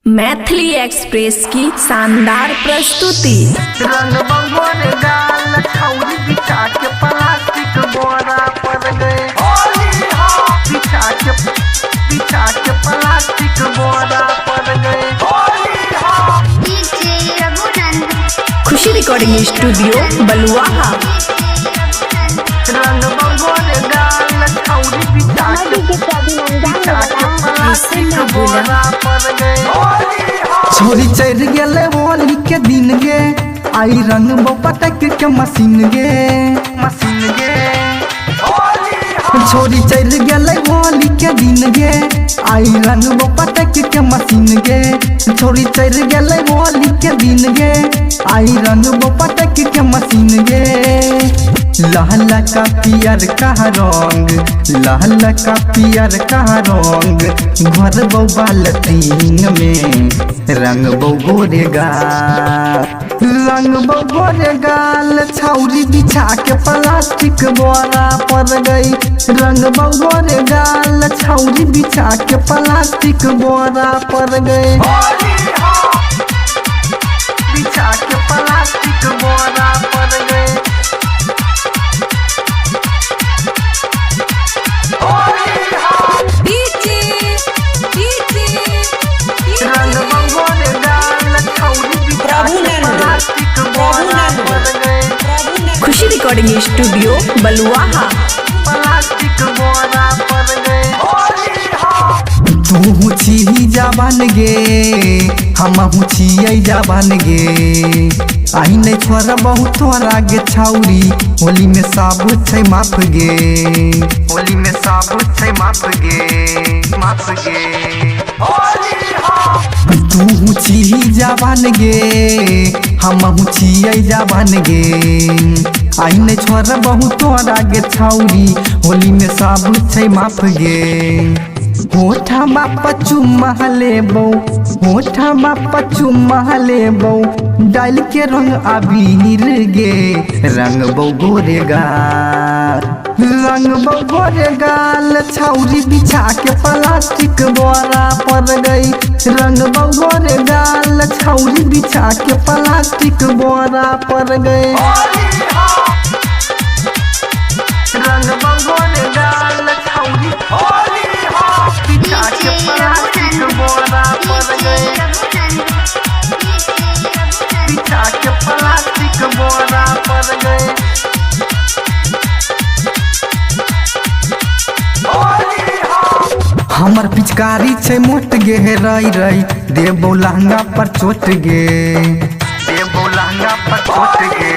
Maithili express की शानदार प्रस्तुति। रंग बंगोर गाल छौरी बिछा के प्लास्टिक बोरा पर गए। बिछा के प्लास्टिक बोरा पर गए। खुशी रिकॉर्डिंग स्टूडियो बलुआहा। रंग बंगोर गाल छौरी बिछा के प्लास्टिक बोरा पर गए। छोरी चढ़ गेले होली के दिन गे, आई रंग पटक के मशीन गे। छोरी चढ़ गेले होली के दिन गे, आई रंग पटक के मशीन गे। छोरी चढ़ गेले होली के दिन गे, आई रंग पटक के मशीन गे। लाल का पियर का रंग, लाल का पियर का रंग, घर बाल्टीन में रंग गोरे गाल, रंग गोरे गाल छौरी बिछा के प्लास्टिक बोरा पर गई। रंग गोरे गाल छौरी बिछा के प्लास्टिक बोरा पर गई। बिछा के प्लास्टिक बोरा पर गए। रंग बंगोर गाल छौरी बिछा के प्लास्टिक बोरा पर गए। खुशी रिकॉर्डिंग स्टूडियो बलुआहा। प्लास्टिक बोरा पर गए। तू छी जवान गे, हम छियै जवान गे। आई नहीं छोरा बहुत तोरा गे छौरी, होली में सब छै माफ गे। होली में सब छै माफ गे। तू छी जवान गे, हम छियै जवान गे। आई नहीं छोरा बहुत तोरा गे छौरी, होली में सब छै माफ गे। होठा बाप चुम्मा लेबो, होठा बाप चुम्मा लेबो, डाल के रंग अबीर गे। रंग गोरे गाल, रंग गोरे गाल छौरी बिछा के प्लास्टिक बोरा पर गई। रंग गोरे गाल छौरी बिछा के प्लास्टिक बोरा पर गई। रंग बंगोर गाल छौरी बिछा के प्लास्टिक बोरा पर गए। बिछा के प्लास्टिक बोरा पर गए। हमर पिचकारी छै मोट गे रई रई, देबो लहंगा पर चोट गे। देबो लहंगा पर चोट गे।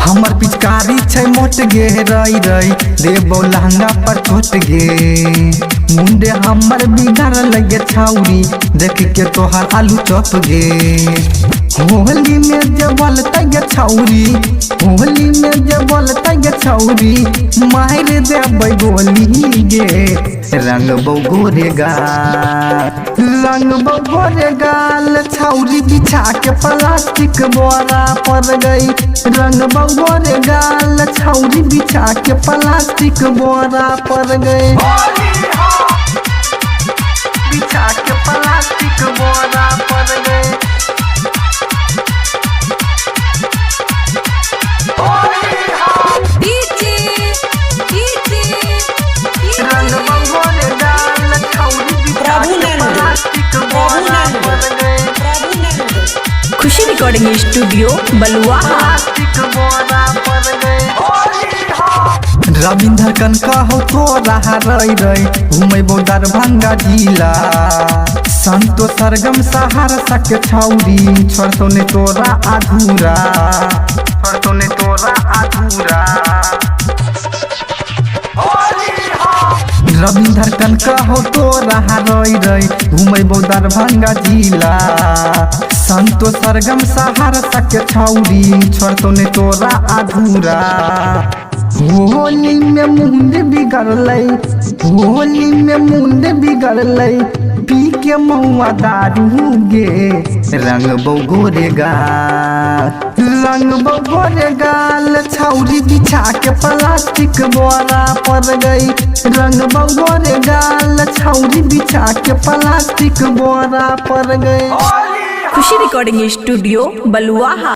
हमर पिचकारी छै मोट गे रई रई, देबो लहंगा पर चोट गे। मुंडे हमर बिगड़ लगे छौरी, देख के तोहर आलू चौप गे। होली में जे बोलते गे छौरी, होली में जे बोलते गे छौरी, मार देबै गोली गे। रंग गोरे गाल, रंग गोरे गाल छौरी बिछा के प्लास्टिक बोरा पर गई। रंग गोरे गाल छौरी बिछा के प्लास्टिक बोरा पर गई। बिछा के प्लास्टिक बोरा पर गए। रंग बंगोर गाल छौरी बिछा के प्लास्टिक बोरा पर गए। खुशी रिकॉर्डिंग स्टूडियो बलुआहा। प्लास्टिक बोरा पर गए। रविंदर कनका हो तोरा रई रई, घूमेबो दरभंगा जिला। संतो सरगम सहरसा के छौरी, छोड़तो ने तोरा अधूरा, छोड़तो ने तोरा अधूरा। रविंदर कनका हो तोरा रई रई, घूमेबो दरभंगा जिला। संतो सरगम सहरसा के छौरी, छोड़तो ने तोरा अधूरा। होली में मुंड बिगड़लै, होली में मुंड बिगड़लै, पी के महुआ दारू गे रंग गोरे गाल रंग गोरे गाल छौरी बिछा के प्लास्टिक बोरा पर गई रंग गोरे गाल छौरी बिछा के प्लास्टिक बोरा पर गई। खुशी रिकॉर्डिंग स्टूडियो बलुआहा।